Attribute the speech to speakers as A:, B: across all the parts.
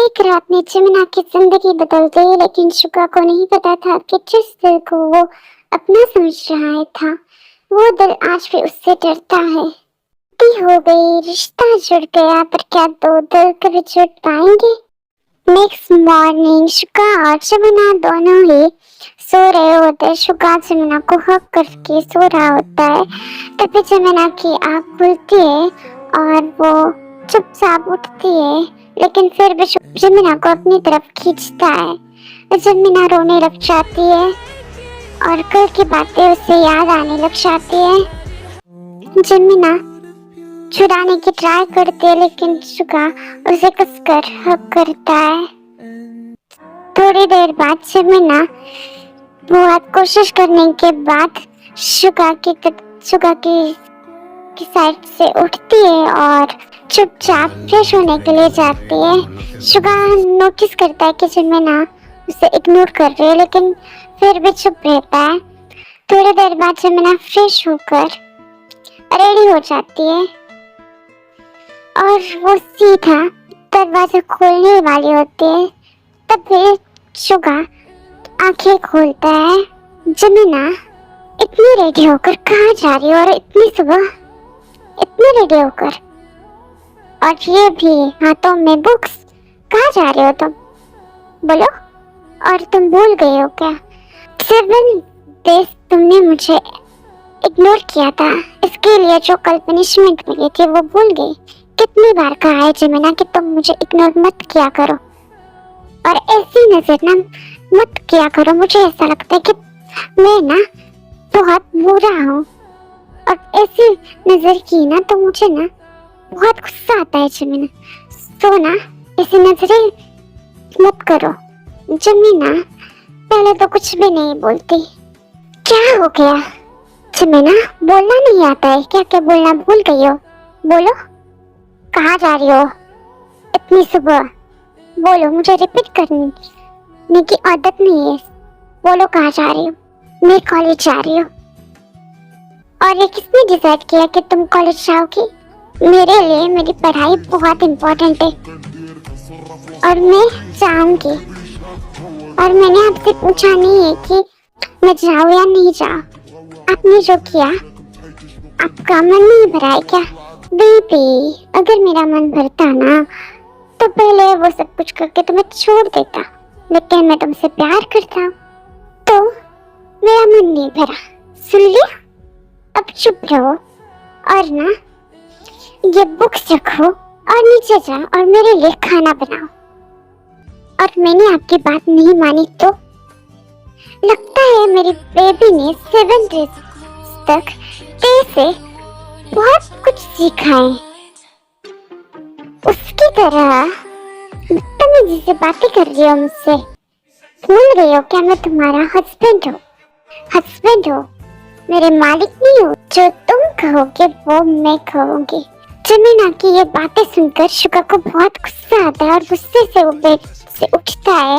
A: एक रात में जमुना की जिंदगी बदल गई, लेकिन शुगा को नहीं पता था कि जिस दिल को वो अपना समझ रहा था वो दिल आज भी उससे डरता है। शादी हो गई, रिश्ता जुड़ गया, पर क्या दो दिल कभी जुड़ पाएंगे? नेक्स्ट मॉर्निंग शुगा और जमुना दोनों ही सो रहे होते। शुगा जमुना को हक करके सो रहा होता है। तभी जमुना की आँख खुलती है और वो चुपचाप उठती है, लेकिन फिर भी जमुना को अपनी तरफ खींचता है। जमुना रोने लग जाती है और कल की बातें उसे याद आने लग जाती है। जमुना छुड़ाने की ट्राई करती है, लेकिन शुगा उसे कसकर हक करता है। थोड़ी देर बाद जमुना बहुत कोशिश करने के बाद शुगा की साइड से उठती है और चुपचाप फ्रेश होने के लिए जाती है। शुगा नोटिस करता है कि जमुना उसे इग्नोर कर रही है, लेकिन फिर भी चुप रहता है। थोड़ी देर बाद जमुना फ्रेश होकर रेडी हो जाती है और वो सीधा दरवाजा खोलने वाली होती है। तभी शुगा आंखें खोलता है। जमुना इतनी रेडी होकर कहाँ जा रही हो, और इतनी सुबह इतनी रेडी होकर, और ये भी हाथों में बुक्स? कहाँ जा रहे हो तुम? बोलो। और तुम भूल गए हो क्या 7 डेज तुमने मुझे इग्नोर किया था, इसके लिए जो कल पनिशमेंट मिली थी वो भूल गई? कितनी बार कहा है जमुना कि तुम मुझे इग्नोर मत किया करो, और ऐसी नजर ना मत किया करो। मुझे ऐसा लगता है कि मैं ना बहुत बुरा हूँ, और ऐसी नजर की ना तो मुझे ना बहुत गुस्सा आता है जमुना। तो ना ऐसी नजरें मत करो। जमुना पहले तो कुछ भी नहीं बोलती। क्या हो गया जमुना, बोलना नहीं आता है क्या? क्या बोलना भूल गई हो? बोलो, कहाँ जा रही हो इतनी सुबह? बोलो, मुझे रिपीट करने की आदत नहीं है। बोलो कहाँ जा रही हो? मैं कॉलेज जा रही हूँ। और ये किसने डिसाइड किया कि तुम कॉलेज जाओगी? मेरे लिए मेरी पढ़ाई बहुत इम्पोर्टेंट है और मैं जाऊंगी। और मैंने आपसे पूछा नहीं है कि मैं जाऊँ या नहीं जाऊँ। आपने जो किया, आपका मन नहीं भरा है क्या? बेबी, अगर मेरा मन भरता ना तो पहले वो सब कुछ करके तुम्हें छोड़ देता, लेकिन मैं तुमसे प्यार करता हूँ तो मेरा मन नहीं भरा। सुन लिया? अब चुप रहो और ना ये बुक्स रखो और नीचे जाओ और मेरे लिए खाना बनाओ। और मैंने आपकी बात नहीं मानी तो लगता है मेरी बेबी ने 7 डेज तक तेरे से बहुत कुछ सीखा है। उसकी तरह बदतमीजी से बातें कर रही हो मुझसे। भूल गई हो क्या मैं तुम्हारा हस्बैंड हूँ? हस्बैंड हो, मेरे मालिक नहीं हो। जो तुम कहोगे वो मैं कहूँगी। जमुना की ये बातें सुनकर शुगा को बहुत गुस्सा आता है और गुस्से से वो बेड से उठता है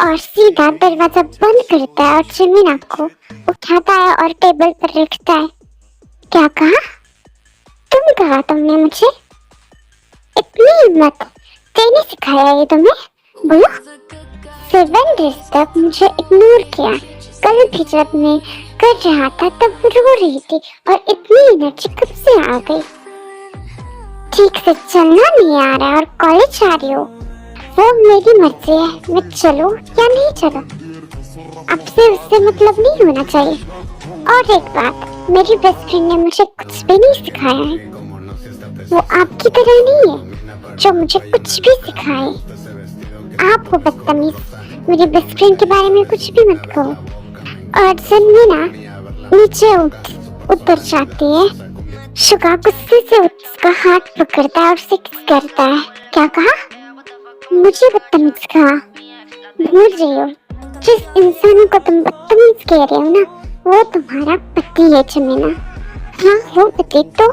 A: और सीधा दरवाजा बंद करता है और जमुना को उठाता है और टेबल पर रखता है। क्या कहा? तुम कहा तुमने मुझे? इतनी हिम्मत तेने सिखाया ये तुम्हें? बोलो। 7 डेज तक मुझे इग्नोर किया। कल भी जब मैं कर रहा था तब रो रही थी, और इतनी एनर्जी कब से आ गई? ठीक से चलना नहीं आ रहा और कॉलेज जा रही हो, वो मेरी मर्जी है। मैं चलो या नहीं चलो, आपसे उससे मतलब नहीं होना चाहिए। और एक बात, मेरी बेस्ट फ्रेंड ने मुझे कुछ भी नहीं सिखाया है। वो आपकी तरह नहीं है जो मुझे कुछ भी सिखाए। आप हो बदतमीज, मेरी बेस्ट फ्रेंड के बारे में कुछ भी मत कहो। और जमुना नीचे उतर जाती है। शुगा गुस्से से उसका हाथ पकड़ता है और उसे किस करता है। क्या कहा? मुझे बदतमीज कहा? भूल रही हो, जिस इंसान को तुम बदतमीज कह रहे हो ना, वो तुम्हारा पति है जमुना। हाँ, वो पति तो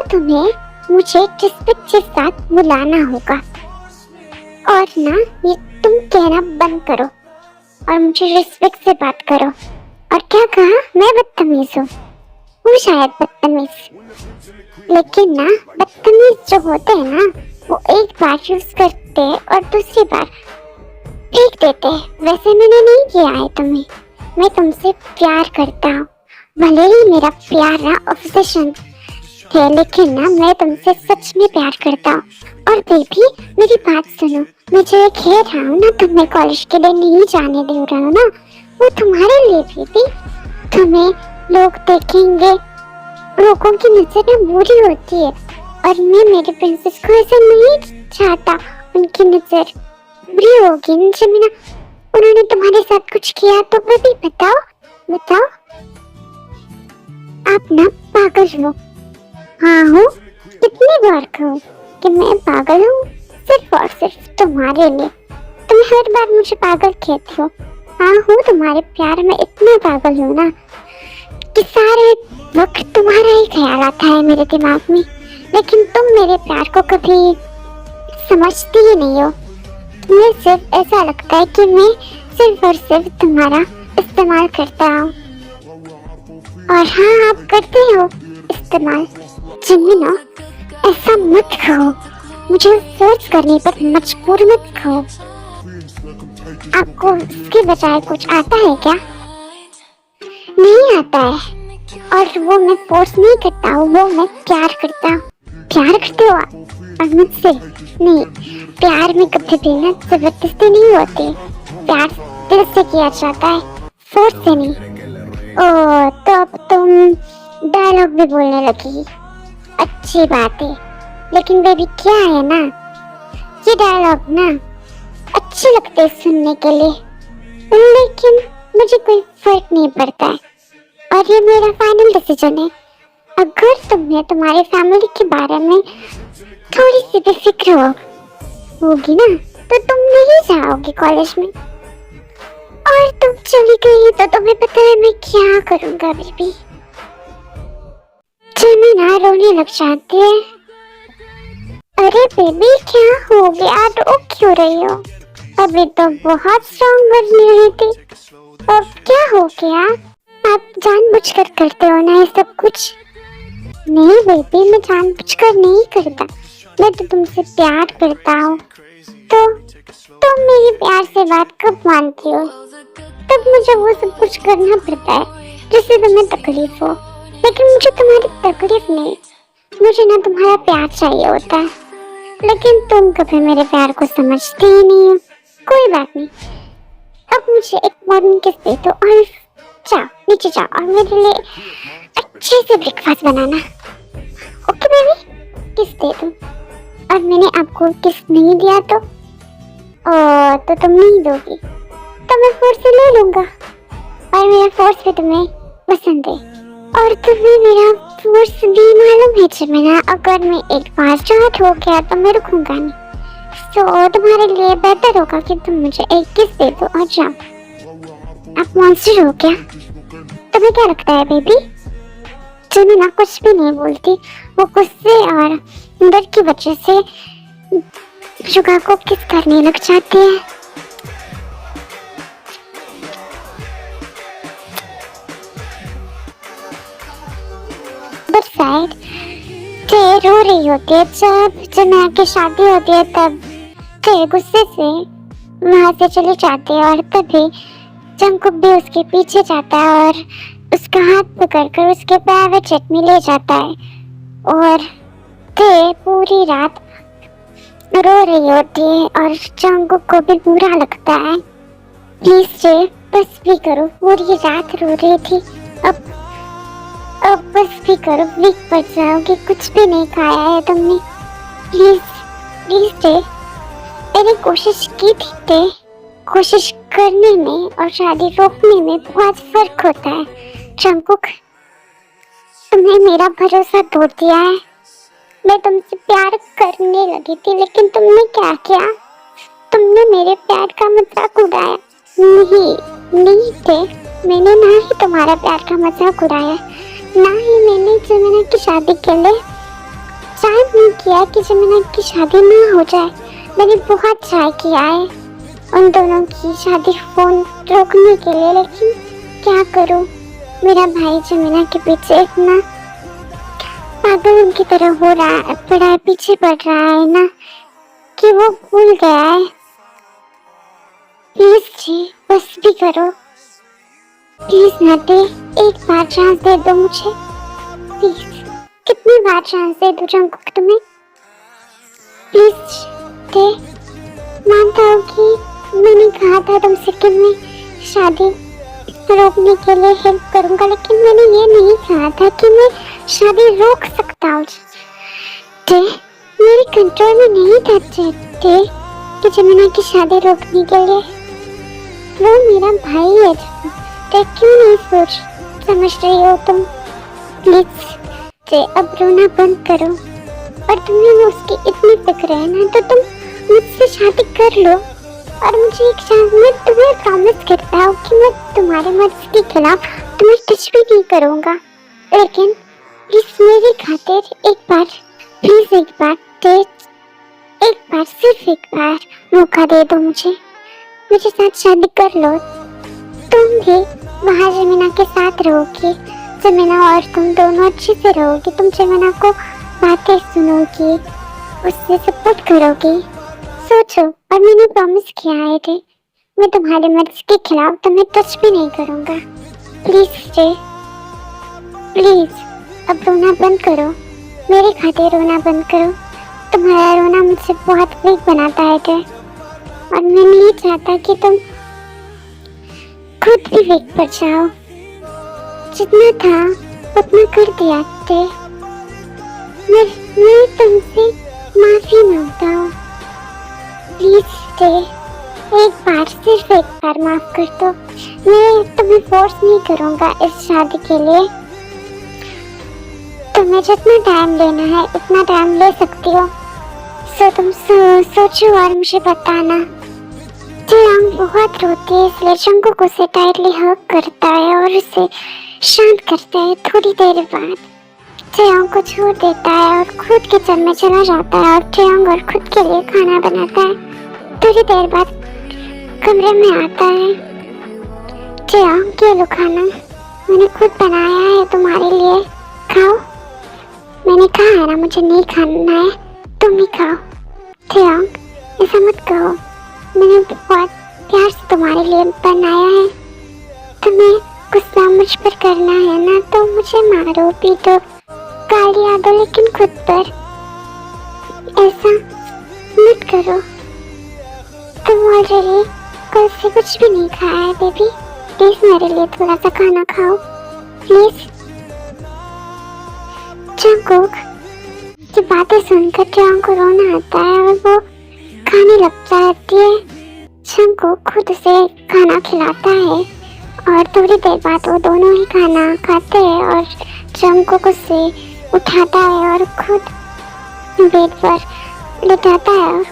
A: तुम्हें मुझे रिस्पेक्ट के साथ बुलाना होगा। और ना ये तुम कहना बंद करो और मुझे रिस्पेक्ट से बात करो। और क्या कहा? मैं बदतमीज हूँ? वो शायद बदतमीज, लेकिन ना बदतमीज जो होते हैं ना वो एक बार यूज करते हैं और दूसरी बार फेंक देते हैं। वैसे मैंने नहीं किया है तुम्हें, मैं तुमसे प्यार करता हूँ। भले ही मेरा प्यार ना ऑब्सेशन है, लेकिन ना मैं तुमसे सच में प्यार करता हूँ। और बेबी मेरी बात सुनो, मैं जो ये कह रहा हूँ ना, तुम्हें कॉलेज के लिए नहीं जाने दे रहा हूँ ना, वो तुम्हारे लिए बेबी। तुम्हें लोग देखेंगे, लोगों की नजर ना बुरी होती है, और मैं मेरे प्रिंसेस को ऐसा नहीं चाहता। उनकी नजर बुरी होगी जब ना उन्होंने तुम्हारे साथ कुछ किया तो। बेबी बताओ बताओ, आप ना पागल हो। हाँ हूँ, कितनी बार कहूँ कि मैं पागल हूँ, सिर्फ और सिर्फ तुम्हारे लिए। तुम हर बार मुझे पागल कहती हो। हाँ हूँ, तुम्हारे प्यार में इतना पागल हूँ ना कि सारे वक्त तुम्हारा ही ख्याल आता है मेरे दिमाग में, लेकिन तुम मेरे प्यार को कभी समझती ही नहीं हो। तुम्हें सिर्फ ऐसा लगता है कि मैं सिर्फ और सिर्फ तुम्हारा इस्तेमाल करता हूँ। और हाँ, आप करते हो इस्तेमाल। जिमिना, ऐसा मत कहो, मुझे सोच करने पर मजबूर मत कहो। आपको इसके बजाय कुछ आता है क्या? नहीं आता है, और वो मैं फोर्स नहीं करता हूँ, वो मैं प्यार करता हूँ। प्यार करते हो आप और मुझसे? नहीं, प्यार में कभी भी ना जबरदस्ती नहीं होती, प्यार दिल से किया जाता है, फोर्स से नहीं। ओह, तो अब तुम डायलॉग भी बोलने लगी, अच्छी बात है। लेकिन बेबी क्या है ना, ये डायलॉग ना अच्छे लगते हैं सुनने के लिए, लेकिन मुझे कोई फर्क नहीं पड़ता है, और ये मेरा फाइनल डिसीजन है। अगर तुम्हें तुम्हारी फैमिली के बारे में थोड़ी सी भी फिक्र होगी ना, तो तुम नहीं जाओगी कॉलेज में, और तुम चली गई तो तुम्हें पता है मैं क्या करूंगा बेबी। जमीना रोने लग जाती है। अरे बेबी क्या हो गया, रो क्यों रही हो? अभी तो बहुत स्ट्रॉन्ग बन रही थी, अब क्या हो गया? आप जानबूझकर करते हो ना ये सब कुछ? नहीं बेबी, मैं जानबूझकर नहीं करता, मैं तो तुमसे प्यार करता हूँ। तो तुम मेरी प्यार से बात कब मानती हो? तब मुझे वो सब कुछ करना पड़ता है जिससे तुम्हें तकलीफ हो, लेकिन मुझे तुम्हारी तकलीफ नहीं, मुझे ना तुम्हारा प्यार चाहिए होता है। लेकिन तुम कभी मेरे प्यार को समझते ही नहीं हो। कोई बात नहीं, अब मुझे एक मॉर्निंग किस दे दो और जाओ नीचे जाओ और मेरे लिए अच्छे से ब्रेकफास्ट बनाना। ओके बेबी, किस दे दूं? और मैंने आपको किस नहीं दिया तो तुम नहीं दोगी, तो मैं फोर्स से ले लूंगा, और मेरा फोर्स भी तुम्हें पसंद है, और तुम्हें मेरा फोर्स भी मालूम है जमीना। अगर मैं एक बार स्टार्ट हो गया तो मैं रुकूंगा नहीं, तो तुम्हारे लिए बेहतर होगा कि तुम मुझे एक किस दे दो और जाओ। आप मॉन्स्टर हो क्या? तुम्हें क्या लगता है बेबी? जमीना कुछ भी नहीं बोलती, वो गुस्से और डर की वजह से शुगा को किस करने लग जाती है। साइड थे रो रही होती है जब जमीना की शादी होती है, तब थे गुस्से से वहां से चली जाती है, और तभी जंकुक भी उसके पीछे जाता है और उसका हाथ पकड़कर उसके पैर में चटनी ले जाता है, और थे पूरी रात रो रही होती है, और जंकुक को भी बुरा लगता है। प्लीज रे, बस भी करो, पूरी रात रो रही थी, अब बस भी करो, वीक पड़ जाओगे, कुछ भी नहीं खाया है तुमने, प्लीज प्लीज रे। मैंने कोशिश की थी रे, कोशिश करने में और शादी रोकने में बहुत फर्क होता है। जंकुक, तुमने मेरा भरोसा तोड़ दिया है। मैं तुमसे प्यार करने लगी थी, लेकिन तुमने क्या किया? तुमने मेरे प्यार का मजाक उड़ाया। नहीं थे, मैंने ना ही तुम्हारा प्यार का मजाक उड़ाया, ना ही मैंने जमीना की शादी के लिए ट्राई नहीं किया कि जमीना की शादी ना हो जाए। मैंने बहुत ट्राई किया है उन दोनों की शादी फोन रोकने के लिए, लेकिन क्या करूं, मेरा भाई जमीना के पीछे इतना पागल की तरह हो रहा है, पीछे पड़ रहा है ना, कि वो भूल गया है। प्लीज जी, बस भी करो। प्लीज नाटे, एक बार चांस दे दो मुझे, प्लीज। कितनी बार चांस दे दूं जंकुक तुम्हें? प्लीज दे। मानता हो कि मैंने कहा था तुमसे कि मैं शादी रोकने के लिए हेल्प करूंगा, लेकिन मैंने ये नहीं कहा था कि मैं शादी रोक सकता हूँ। मेरे कंट्रोल में नहीं था कि जमुना की शादी रोकने के लिए। वो मेरा भाई है। क्यों नहीं समझ रही हो तुम? प्लीज अब रोना बंद करो। और तुम्हें उसकी इतनी फिक्र है ना, तो तुम मुझसे शादी कर लो और मुझे एक चांस। मैं तुम्हें प्रॉमिस करता हूँ कि मैं तुम्हारे मर्जी के खिलाफ तुम्हें टच भी नहीं करूँगा, लेकिन प्लीज मेरी खातिर एक बार, प्लीज एक बार सिर्फ एक बार मौका दे दो मुझे साथ शादी कर लो। तुम भी वहाँ जमीना के साथ रहोगी, जमीना और तुम दोनों अच्छे से रहोगी। तुम जमीना को बातें सुनोगी, उससे सपोर्ट करोगी। सोचो, और मैंने प्रॉमिस किया है रे, मैं तुम्हारे मर्जी के खिलाफ तुम्हें टच भी नहीं करूँगा। प्लीज रे, प्लीज अब रोना बंद करो, मेरे खातिर रोना बंद करो। तुम्हारा रोना मुझे बहुत वीक बनाता है रे, और मैं नहीं चाहता कि तुम खुद भी वीक पड़ जाओ। जितना था उतना कर दिया थे। मैं तुमसे माफी मांगता हूँ। प्लीज रे, एक बार, सिर्फ एक बार माफ कर दो। मैं तुम्हें फोर्स नहीं करूँगा इस शादी के लिए। तुम्हें जितना टाइम लेना है उतना टाइम ले सकती हो। तुम सोचो और मुझे बताना। जयांग बहुत रोती है, इसलिए जंकुक उसे टाइटली हग करता है और उसे शांत करता है। थोड़ी देर बाद जयांग को छोड़ देता है और खुद किचन में चला जाता है और जयांग और खुद के लिए खाना बनाता है। थोड़ी देर बाद कमरे में आता है। जयांग, ये लो खाना, मैंने खुद बनाया है तुम्हारे लिए, खाओ। मैंने कहा है ना मुझे नहीं खाना है, तुम ही खाओ। जयांग, ऐसा मत कहो, मैंने बहुत प्यार से तुम्हारे लिए बनाया है। तुम्हें गुस्सा मुझ पर करना है ना, तो मुझे मारो पीटो, गालियां दो, लेकिन खुद पर ऐसा मत करो। तुम ऑलरेडी कल से कुछ भी नहीं खाया है बेबी, प्लीज मेरे लिए थोड़ा सा खाना खाओ प्लीज। जंकुक की बातें सुनकर जयांग को रोना आता है और वो खाने लग जाती है। जंकुक खुद उसे खाना खिलाता है और थोड़ी देर बाद वो दोनों ही खाना खाते हैं और जंकुक उसे उठाता है और खुद बेड पर लिटाता है और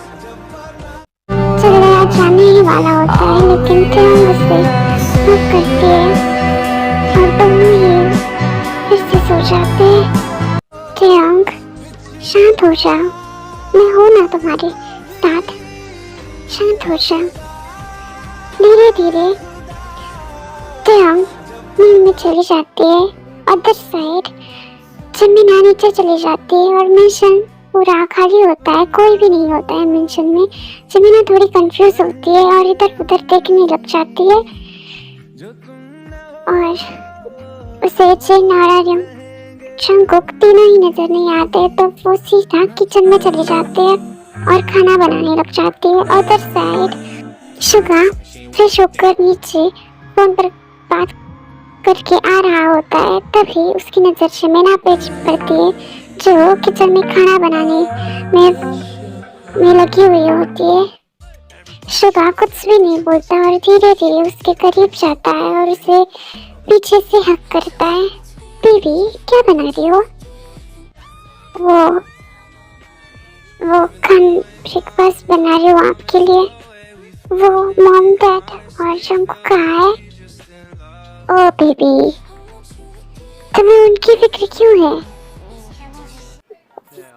A: झगड़ा जाने ही वाला होता है, लेकिन जयांग उसे हग करती है और दोनों ही फिर से सो जाते हैं। जयांग, शांत हो जाओ, मैं हूं ना तुम्हारे साथ, शांत हो जाओ। धीरे धीरे जयांग नींद में चली जाती है। अदर साइड जमीना नीचे चली जाती है और मिशन पूरा खाली होता है, कोई भी नहीं होता है मेंशन में। जमीना थोड़ी कंफ्यूज होती है और इधर उधर देखने लग जाती है और उसे चैन आ रहा जंकुक तीनों ही नजर नहीं आते, तो वो सीधा किचन में चले जाते हैं और खाना बनाने लग जाती है। अदर साइड शुगा फ्रेश होकर नीचे फोन पर बात करके आ रहा होता है, तभी उसकी नजर जमीना पे पड़ती है जो किचन में खाना बनाने में लगी हुई होती है। शुगा कुछ भी नहीं बोलता और धीरे धीरे उसके करीब जाता है और उसे पीछे से हक करता है। बेबी, क्या बना रही हो? वो ब्रेकफास्ट बना रही हूँ आपके लिए। वो मॉम डैड और जंकुक कहाँ है? ओ बेबी, तुम्हें उनकी फिक्र क्यों है?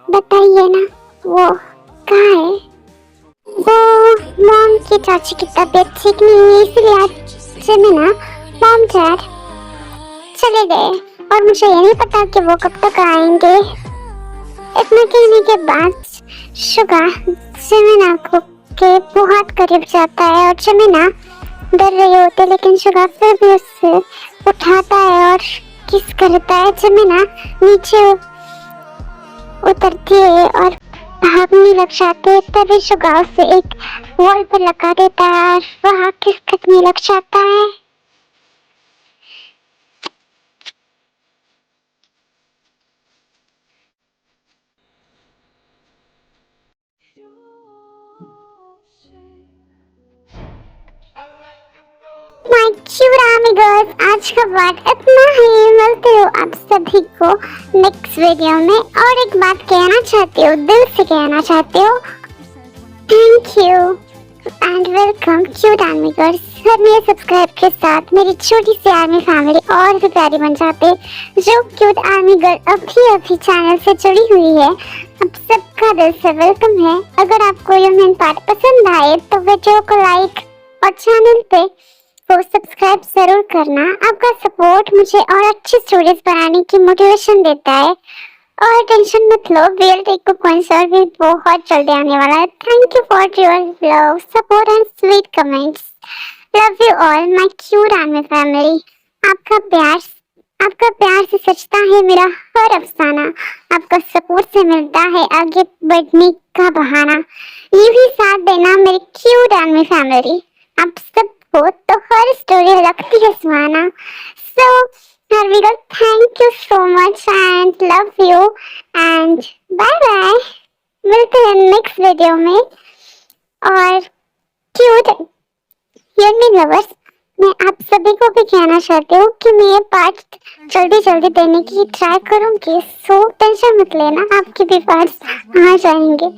A: बताइए ना, वो कहाँ है? वो मॉम की चाची की तबीयत ठीक नहीं है, इसलिए आज जमीना मॉम डैड चले गए और मुझे ये नहीं पता कि वो कब तक आएंगे। इतना कहने के बाद शुगा जमीना को के बहुत करीब जाता है और जमीना डर रही होती है, लेकिन शुगा फिर भी उससे उठाता है और किस करता है। जमीना नीचे उतरती है और भागने लग जाते है। तभी शुगा उसे एक वॉल पर लगा देता है और वहाँ किस करने लग जाता है। माय क्यूट आमिगोस, आज का पार्ट इतना ही। मिलते हो आप सभी को नेक्स्ट वीडियो में। और एक बात कहना चाहती हूँ, दिल से कहना चाहती हूँ, thank you and welcome cute amigos. और मेरे सब्सक्राइब के साथ मेरी छोटी सी आर्मी फैमिली और भी प्यारी बन जाते। जो क्यूट आर्मी गर्ल अभी चैनल से जुड़ी हुई है, आप सबका दिल से वेलकम है। अगर आपको ये मेन पार्ट पसंद आए तो वीडियो को लाइक और चैनल पे तो सब्सक्राइब जरूर करना। आपका सपोर्ट मुझे और अच्छी स्टोरीज बनाने की मोटिवेशन देता है। और टेंशन मत लो, रियल टेक कॉन्सर्ट भी बहुत जल्दी आने वाला है। Thank you for your love, support and sweet comments. Love you all my cute army family. आपका प्यार से सजता है मेरा हर अफसाना। आपका सपोर्ट से मिलता है आगे बढ़ने का बहाना। यूं ही साथ देना मेरी क्यूट आर्मी फैमिली। आप सबको तो हर स्टोरी लगती है सुहाना। सो हरविगल, thank you so much and love you and bye bye. मिलते हैं नेक्स्ट वीडियो में। और क्यूट यमी लवर्स, मैं आप सभी को भी कहना चाहती हूँ कि मैं ये पार्ट जल्दी देने की ट्राई करूँगी। सो टेंशन मत लेना, आपके भी पार्ट्स आ जाएंगे।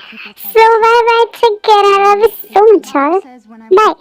A: So bye bye, take care, I love you so much all, bye.